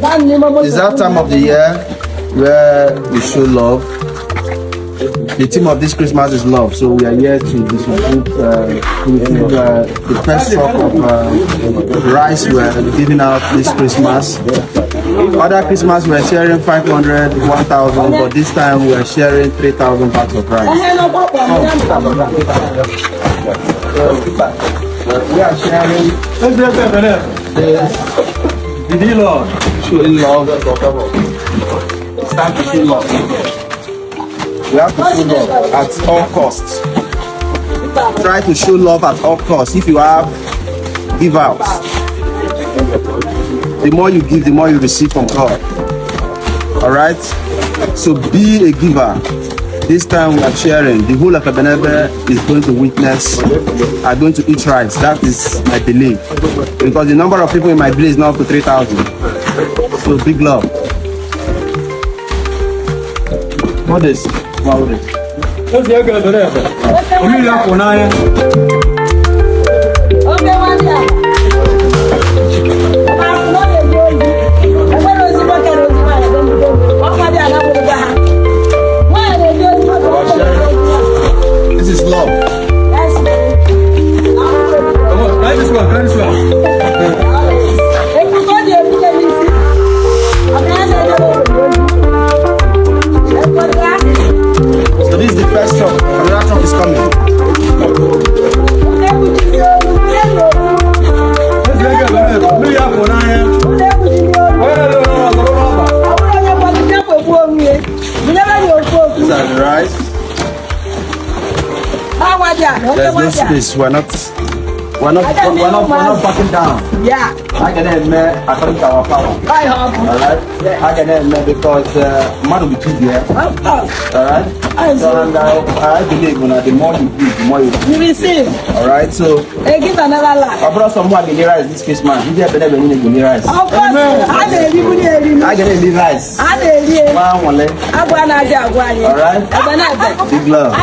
It's that time of the year where we show love. The theme of this Christmas is love, so we are here to distribute the first truck of rice we're giving out this Christmas. Other Christmas we're sharing 500, 1,000, but this time we're sharing 3,000 bags of rice. We are sharing the love, showing love. It's time to show love. We have to show love at all costs. Try to show love at all costs. If you have, give out. The more you give, the more you receive from God. Alright? So be a giver. This time we are sharing. The whole of Ebenebe is going to witness, are going to eat rice. That is my belief. Because the number of people in my village is now up to 3,000. So big love. What is? What is? This is love. So this is the first truck. Another truck is coming. These are the rice. There's no space. We're not backing down. Yeah. I can admit according to our power. Alright? I can admit because man will be too there. Alright? So and I believe when the more you give, the more you receive. Alright, so give another life. I brought some more rice this Christmas. You get better than any rice. Of course, I get any rice. Alright? Big love.